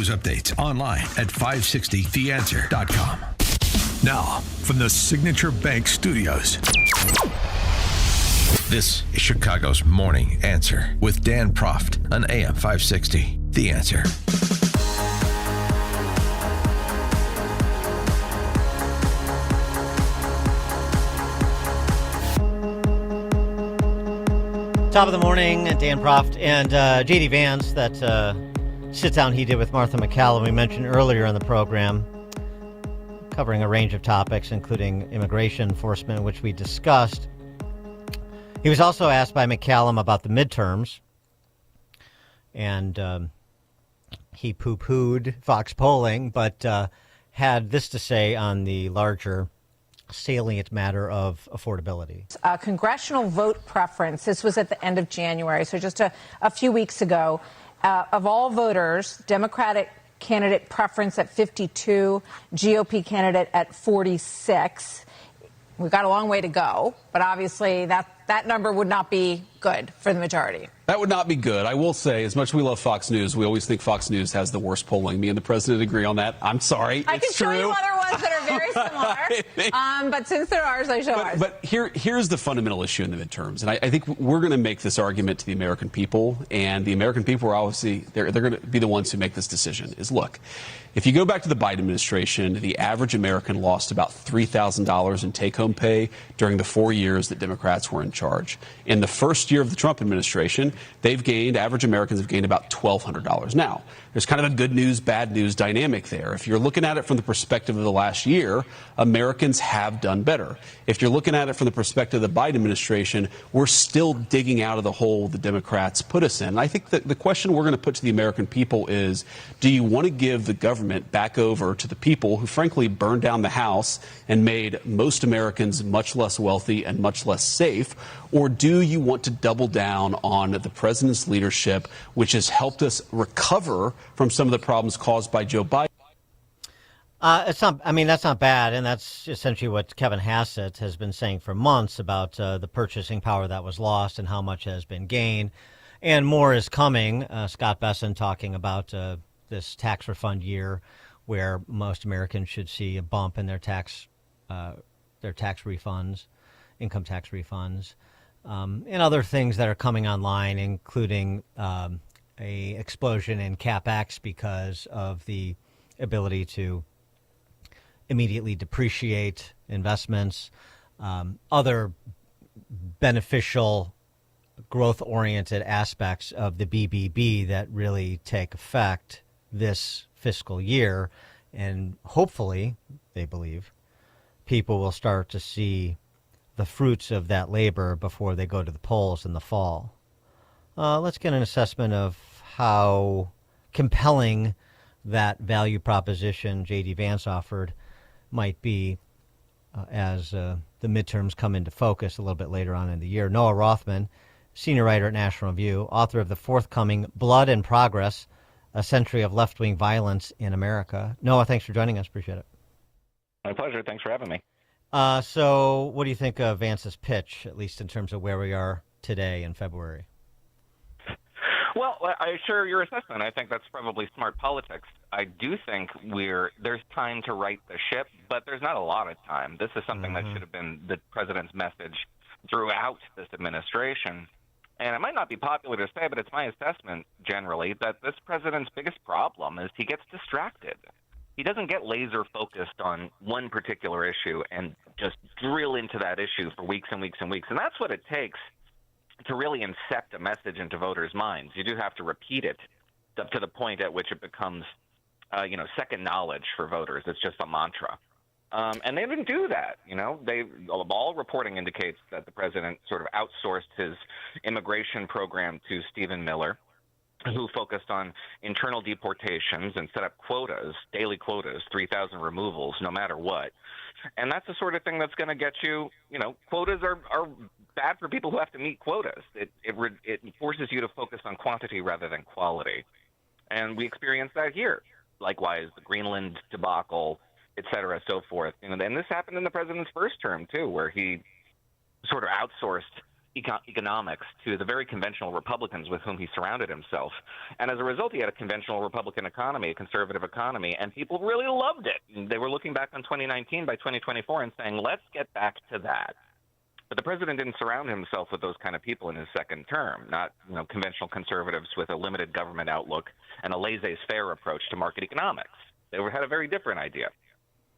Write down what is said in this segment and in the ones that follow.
news updates online at 560theanswer.com. Now, from the Signature Bank Studios, this is Chicago's Morning Answer with Dan Proft on AM 560. The Answer. Top of the morning, Dan Proft and J.D. Vance, that sit-down he did with Martha McCallum we mentioned earlier in the program, covering a range of topics, including immigration enforcement, which we discussed. He was also asked by McCallum about the midterms, and he poo-pooed Fox polling, but had this to say on the larger salient matter of affordability. Congressional vote preference. This was at the end of January, so just a few weeks ago. Of all voters, Democratic candidate preference at 52, GOP candidate at 46. We've got a long way to go, but obviously that number would not be good for the majority. That would not be good. I will say, as much as we love Fox News, we always think Fox News has the worst polling. Me and the president agree on that. I'm sorry. I can show you other ones that are very similar, but since they're ours, I show ours. But here's the fundamental issue in the midterms, and I think we're going to make this argument to the American people, and the American people are obviously, they're going to be the ones who make this decision, is look, if you go back to the Biden administration, the average American lost about $3,000 in take-home pay during the 4 years that Democrats were in charge. In the first year of the Trump administration, average Americans have gained about $1,200. Now, there's kind of a good news, bad news dynamic there. If you're looking at it from the perspective of the last year, Americans have done better. If you're looking at it from the perspective of the Biden administration, we're still digging out of the hole the Democrats put us in. And I think that the question we're going to put to the American people is, do you want to give the government back over to the people who, frankly, burned down the house and made most Americans much less wealthy and much less safe? Or do you want to double down on the president's leadership, which has helped us recover from some of the problems caused by Joe Biden? That's not bad, and that's essentially what Kevin Hassett has been saying for months about the purchasing power that was lost and how much has been gained. And more is coming. Scott Besson talking about this tax refund year where most Americans should see a bump in their tax refunds, income tax refunds. And other things that are coming online, including a explosion in CapEx because of the ability to immediately depreciate investments, other beneficial growth-oriented aspects of the BBB that really take effect this fiscal year. And hopefully, they believe, people will start to see the fruits of that labor before they go to the polls in the fall. Let's get an assessment of how compelling that value proposition J.D. Vance offered might be as the midterms come into focus a little bit later on in the year. Noah Rothman, senior writer at National Review, author of the forthcoming Blood and Progress, A Century of Left-Wing Violence in America. Noah, thanks for joining us. Appreciate it. My pleasure. Thanks for having me. So what do you think of Vance's pitch, at least in terms of where we are today in February? Well, I share your assessment. I think that's probably smart politics. I do think there's time to right the ship, but there's not a lot of time. This is something that should have been the president's message throughout this administration. And it might not be popular to say, but it's my assessment generally that this president's biggest problem is he gets distracted. He doesn't get laser focused on one particular issue and just drill into that issue for weeks and weeks and weeks. And that's what it takes to really incept a message into voters' minds. You do have to repeat it up to the point at which it becomes, second knowledge for voters. It's just a mantra. And they didn't do that. All reporting indicates that the president sort of outsourced his immigration program to Stephen Miller, who focused on internal deportations and set up quotas, daily quotas, 3,000 removals, no matter what. And that's the sort of thing that's going to get you, quotas are bad for people who have to meet quotas. It forces you to focus on quantity rather than quality. And we experienced that here. Likewise, the Greenland debacle, et cetera, so forth. And this happened in the president's first term, too, where he sort of outsourced economics to the very conventional Republicans with whom he surrounded himself. And as a result, he had a conventional Republican economy, a conservative economy, and people really loved it. They were looking back on 2019 by 2024 and saying, let's get back to that. But the president didn't surround himself with those kind of people in his second term, not conventional conservatives with a limited government outlook and a laissez-faire approach to market economics. They had a very different idea.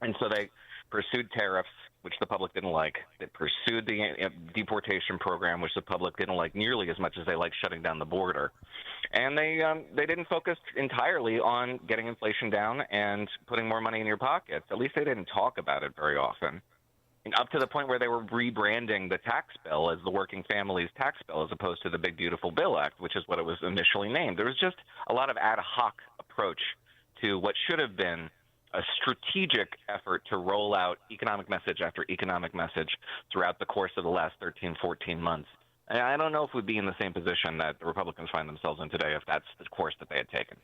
And so they pursued tariffs, which the public didn't like. They pursued the deportation program, which the public didn't like nearly as much as they liked shutting down the border. And they didn't focus entirely on getting inflation down and putting more money in your pockets. At least they didn't talk about it very often. And up to the point where they were rebranding the tax bill as the Working Families Tax Bill as opposed to the Big Beautiful Bill Act, which is what it was initially named. There was just a lot of ad hoc approach to what should have been a strategic effort to roll out economic message after economic message throughout the course of the last 13, 14 months. And I don't know if we'd be in the same position that the Republicans find themselves in today if that's the course that they had taken.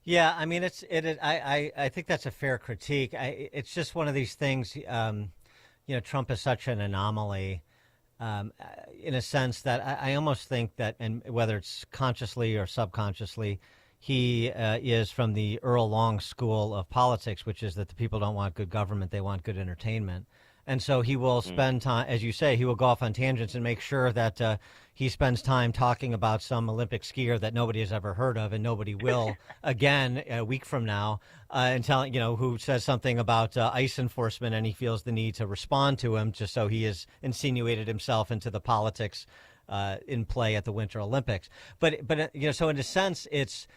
Yeah, I mean, I think that's a fair critique. It's just one of these things. Trump is such an anomaly in a sense that I almost think that, and whether it's consciously or subconsciously, he is from the Earl Long school of politics, which is that the people don't want good government, they want good entertainment. And so he will spend time, as you say, he will go off on tangents and make sure that he spends time talking about some Olympic skier that nobody has ever heard of and nobody will again a week from now, and telling, who says something about ICE enforcement, and he feels the need to respond to him just so he has insinuated himself into the politics in play at the Winter Olympics. But so in a sense, it's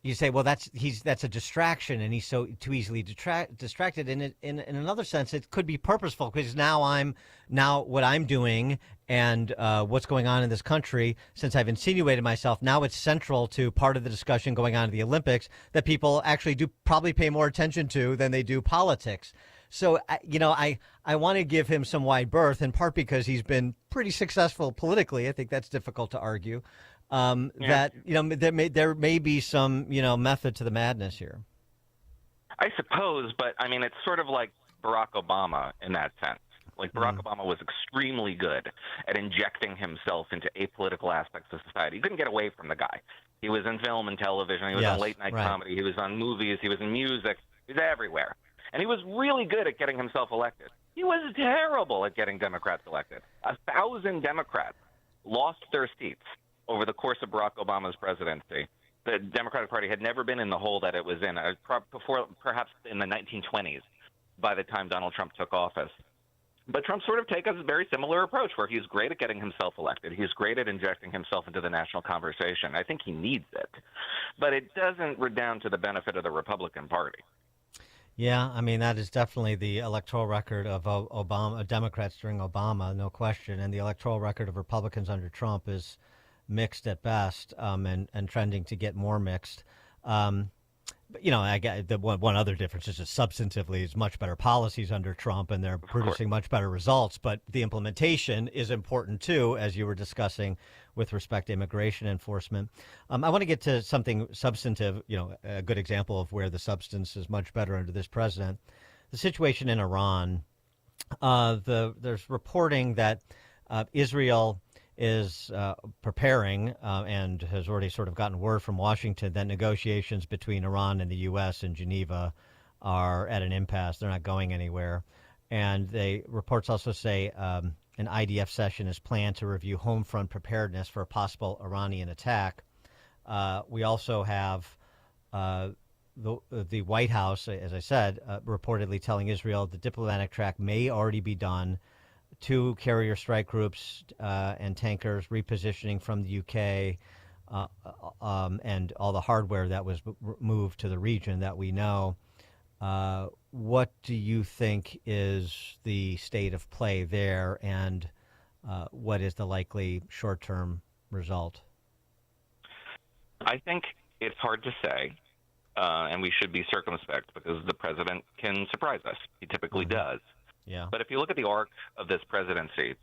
you say, well, that's a distraction, and he's so too easily distracted. And in another sense, it could be purposeful, because now what I'm doing and what's going on in this country, since I've insinuated myself, now it's central to part of the discussion going on at the Olympics that people actually do probably pay more attention to than they do politics. So, I want to give him some wide berth, in part because he's been pretty successful politically. I think that's difficult to argue. That there may be some method to the madness here. I suppose, but I mean, it's sort of like Barack Obama in that sense. Like Barack Obama was extremely good at injecting himself into apolitical aspects of society. You couldn't get away from the guy. He was in film and television. He was on late night comedy. He was on movies. He was in music. He was everywhere. And he was really good at getting himself elected. He was terrible at getting Democrats elected. 1,000 Democrats lost their seats over the course of Barack Obama's presidency. The Democratic Party had never been in the hole that it was in, before, perhaps in the 1920s, by the time Donald Trump took office. But Trump sort of takes a very similar approach, where he's great at getting himself elected. He's great at injecting himself into the national conversation. I think he needs it. But it doesn't redound to the benefit of the Republican Party. Yeah, I mean, that is definitely the electoral record of Democrats during Obama, no question. And the electoral record of Republicans under Trump is mixed at best, and trending to get more mixed. But, I get the one other difference is just substantively is much better policies under Trump, and they're producing much better results. But the implementation is important, too, as you were discussing with respect to immigration enforcement. I want to get to something substantive, a good example of where the substance is much better under this president. The situation in Iran, there's reporting that Israel is preparing and has already sort of gotten word from Washington that negotiations between Iran and the U.S. in Geneva are at an impasse. They're not going anywhere. And reports also say an IDF session is planned to review home front preparedness for a possible Iranian attack. We also have the White House, as I said, reportedly telling Israel the diplomatic track may already be done. 2 carrier strike groups and tankers repositioning from the UK, and all the hardware that was moved to the region that we know. What do you think is the state of play there, and what is the likely short-term result? I think it's hard to say, and we should be circumspect, because the president can surprise us. He typically does. Yeah. But if you look at the arc of this presidency,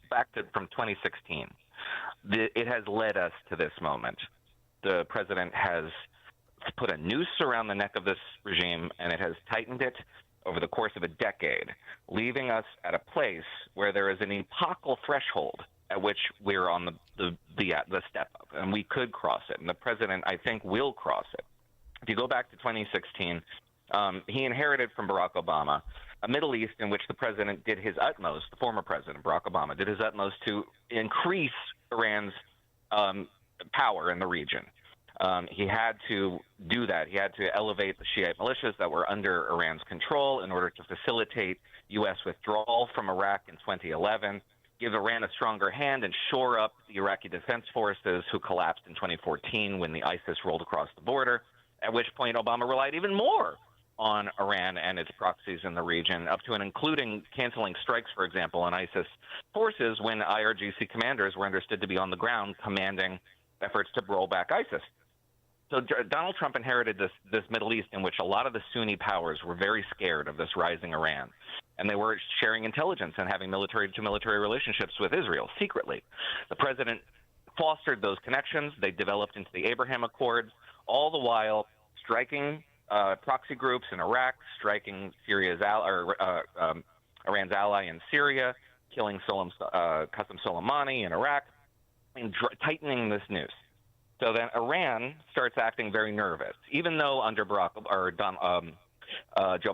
from 2016, it has led us to this moment. The president has put a noose around the neck of this regime, and it has tightened it over the course of a decade, leaving us at a place where there is an epochal threshold at which we're on the step up, and we could cross it. And the president, I think, will cross it. If you go back to 2016, he inherited from Barack Obama a Middle East in which the president did his utmost, the former president, Barack Obama, did his utmost to increase Iran's power in the region. He had to do that. He had to elevate the Shiite militias that were under Iran's control in order to facilitate U.S. withdrawal from Iraq in 2011, give Iran a stronger hand, and shore up the Iraqi Defense Forces, who collapsed in 2014 when the ISIS rolled across the border, at which point Obama relied even more on Iran and its proxies in the region, up to and including canceling strikes, for example, on ISIS forces when IRGC commanders were understood to be on the ground commanding efforts to roll back ISIS. So Donald Trump inherited this Middle East in which a lot of the Sunni powers were very scared of this rising Iran, and they were sharing intelligence and having military-to-military relationships with Israel secretly. The president fostered those connections. They developed into the Abraham Accords, all the while striking proxy groups in Iraq, striking Iran's ally in Syria, killing Qasem Soleimani in Iraq, and tightening this noose. So then Iran starts acting very nervous, even though under Joe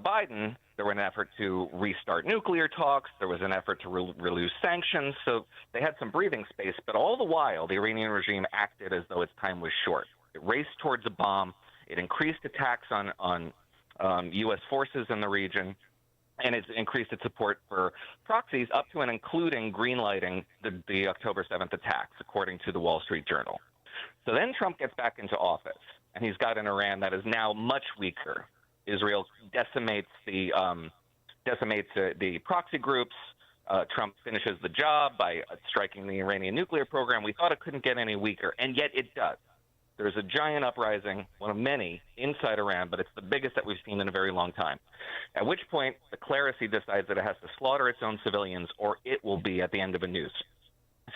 Biden, there was an effort to restart nuclear talks. There was an effort to release sanctions. So they had some breathing space. But all the while, the Iranian regime acted as though its time was short. It raced towards a bomb. It increased attacks on U.S. forces in the region. And it's increased its support for proxies up to and including greenlighting the October 7th attacks, according to the Wall Street Journal. So then Trump gets back into office, and he's got an Iran that is now much weaker. Israel decimates the proxy groups. Trump finishes the job by striking the Iranian nuclear program. We thought it couldn't get any weaker, and yet it does. There's a giant uprising, one of many, inside Iran, but it's the biggest that we've seen in a very long time. At which point, the clerisy decides that it has to slaughter its own civilians, or it will be at the end of a noose.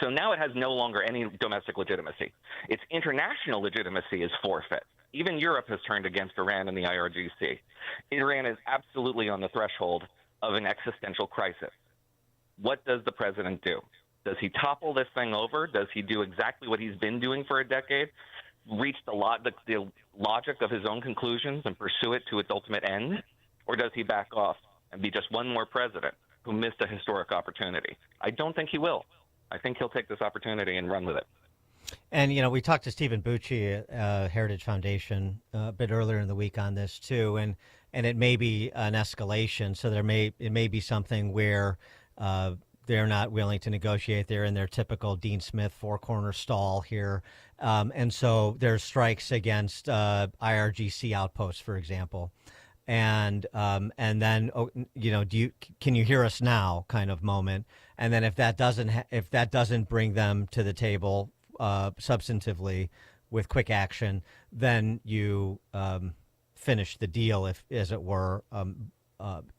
So now it has no longer any domestic legitimacy. Its international legitimacy is forfeit. Even Europe has turned against Iran and the IRGC. Iran is absolutely on the threshold of an existential crisis. What does the president do? Does he topple this thing over? Does he do exactly what he's been doing for a decade? Reach the logic of his own conclusions and pursue it to its ultimate end? Or does he back off and be just one more president who missed a historic opportunity? I don't think he will. I think he'll take this opportunity and run with it. And, you know, we talked to Stephen Bucci at Heritage Foundation a bit earlier in the week on this, too. And it may be an escalation. So it may be something where they're not willing to negotiate. They're in their typical Dean Smith four-corner stall here. And so there's strikes against IRGC outposts, for example. And then, you know, can you hear us now kind of moment. And then if that doesn't bring them to the table substantively with quick action, then you finish the deal, as it were,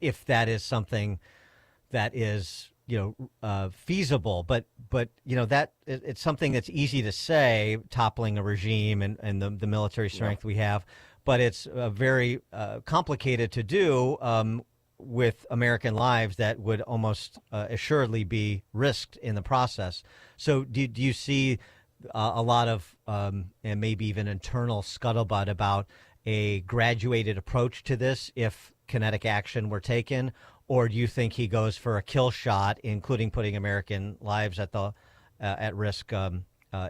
if that is something that is, you know, feasible. But you know, that it's something that's easy to say, toppling a regime and the military strength we have, but it's very complicated to do with American lives that would almost assuredly be risked in the process. So do you see a lot of and maybe even internal scuttlebutt about a graduated approach to this if kinetic action were taken, or do you think he goes for a kill shot, including putting American lives at risk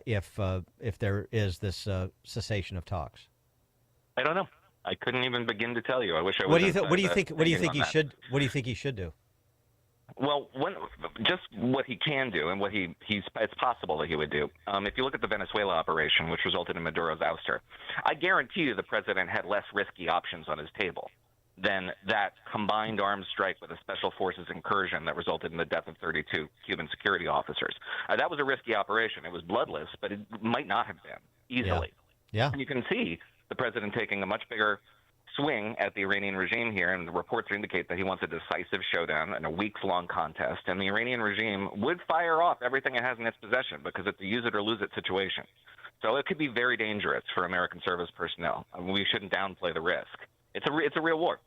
if there is this cessation of talks? I don't know. I couldn't even begin to tell you. I wish I. What do you think he should do? Well, just what he can do and what it's possible that he would do. If you look at the Venezuela operation, which resulted in Maduro's ouster, I guarantee you the president had less risky options on his table than that combined arms strike with a special forces incursion that resulted in the death of 32 Cuban security officers. That was a risky operation. It was bloodless, but it might not have been easily. Yeah. And you can see the president taking a much bigger swing at the Iranian regime here, and the reports indicate that he wants a decisive showdown and a weeks-long contest, and the Iranian regime would fire off everything it has in its possession because it's a use-it-or-lose-it situation. So it could be very dangerous for American service personnel. I mean, we shouldn't downplay the risk. It's a real war.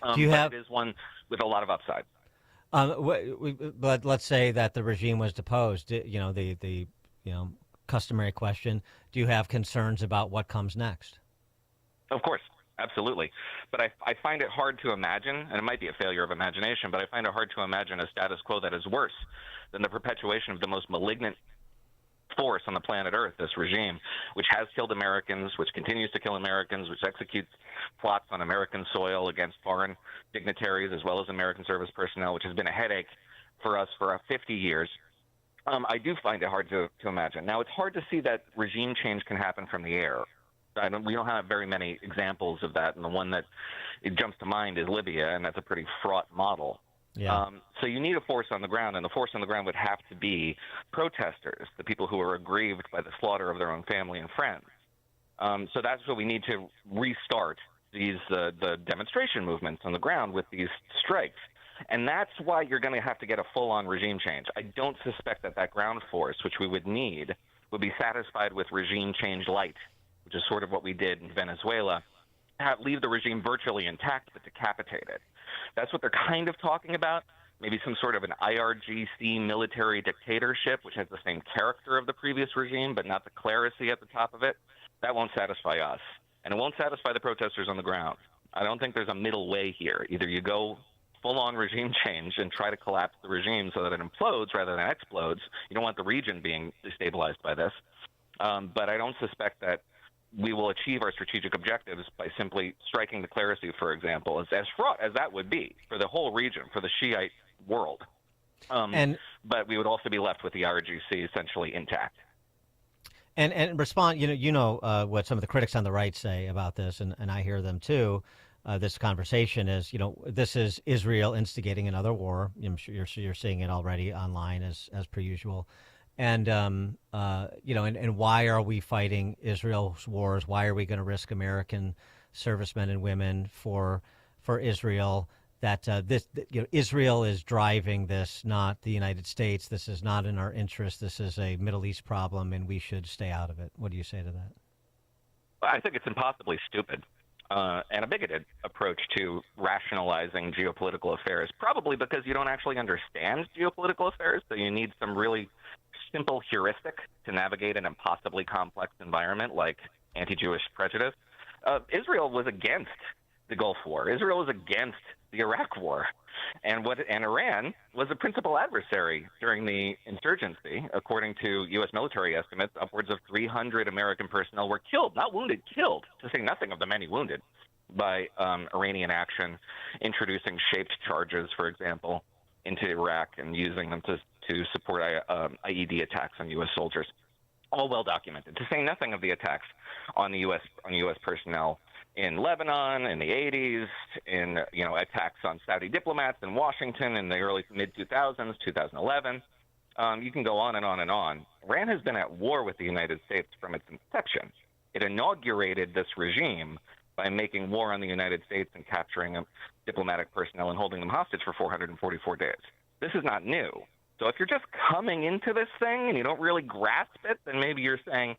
But it is one with a lot of upside. But let's say that the regime was deposed. The customary question: do you have concerns about what comes next? Of course, absolutely. But I find it hard to imagine, and it might be a failure of imagination, but I find it hard to imagine a status quo that is worse than the perpetuation of the most malignant force on the planet Earth, this regime, which has killed Americans, which continues to kill Americans, which executes plots on American soil against foreign dignitaries as well as American service personnel, which has been a headache for us for 50 years. I do find it hard to imagine. Now, it's hard to see that regime change can happen from the air. We don't have very many examples of that, and the one that it jumps to mind is Libya, and that's a pretty fraught model. Yeah. So you need a force on the ground, and the force on the ground would have to be protesters, the people who are aggrieved by the slaughter of their own family and friends. So that's what we need to restart the demonstration movements on the ground with these strikes. And that's why you're going to have to get a full-on regime change. I don't suspect that ground force, which we would need, would be satisfied with regime change light, which is sort of what we did in Venezuela, leave the regime virtually intact but decapitate it. That's what they're kind of talking about, maybe some sort of an IRGC military dictatorship, which has the same character of the previous regime but not the clerisy at the top of it. That won't satisfy us, and it won't satisfy the protesters on the ground. I don't think there's a middle way here. Either you go full-on regime change and try to collapse the regime so that it implodes rather than explodes. You don't want the region being destabilized by this. But I don't suspect that we will achieve our strategic objectives by simply striking the clerisy, for example, as fraught as that would be for the whole region, for the Shiite world. But we would also be left with the IRGC essentially intact. And respond, what some of the critics on the right say about this, and I hear them too. This conversation is, this is Israel instigating another war. I'm sure you're seeing it already online as per usual. And, and why are we fighting Israel's wars? Why are we going to risk American servicemen and women for Israel? That Israel is driving this, not the United States. This is not in our interest. This is a Middle East problem, and we should stay out of it. What do you say to that? I think it's impossibly stupid and a bigoted approach to rationalizing geopolitical affairs, probably because you don't actually understand geopolitical affairs, so you need some really simple heuristic to navigate an impossibly complex environment like anti-Jewish prejudice. Israel was against the Gulf War. Israel was against the Iraq War. And Iran was a principal adversary during the insurgency. According to U.S. military estimates, upwards of 300 American personnel were killed, not wounded, killed, to say nothing of the many wounded, by Iranian action, introducing shaped charges, for example, into Iraq and using them to support IED attacks on U.S. soldiers. All well documented, to say nothing of the attacks on the U.S. personnel in Lebanon in the 80s, in attacks on Saudi diplomats in Washington in the early mid-2000s, 2011. You can go on and on and on. Iran has been at war with the United States from its inception. It inaugurated this regime by making war on the United States and capturing diplomatic personnel and holding them hostage for 444 days. This is not new. So if you're just coming into this thing and you don't really grasp it, then maybe you're saying,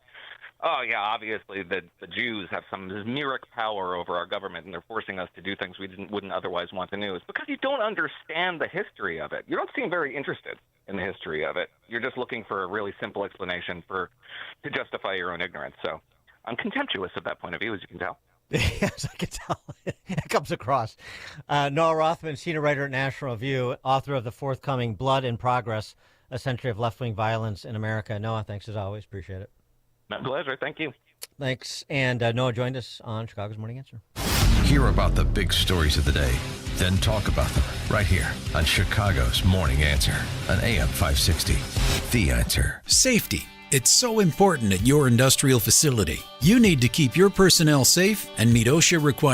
oh, yeah, obviously the Jews have some mesmeric power over our government and they're forcing us to do things we wouldn't otherwise want to do. It's because you don't understand the history of it. You don't seem very interested in the history of it. You're just looking for a really simple explanation to justify your own ignorance. So I'm contemptuous of that point of view, as you can tell. Yes, I can tell. It comes across. Noah Rothman, senior writer at National Review, author of the forthcoming Blood in Progress, A Century of Left-Wing Violence in America. Noah, thanks as always. Appreciate it. My pleasure. Thank you. Thanks. And Noah joined us on Chicago's Morning Answer. Hear about the big stories of the day, then talk about them right here on Chicago's Morning Answer on AM 560. The Answer. Safety. It's so important at your industrial facility. You need to keep your personnel safe and meet OSHA requirements.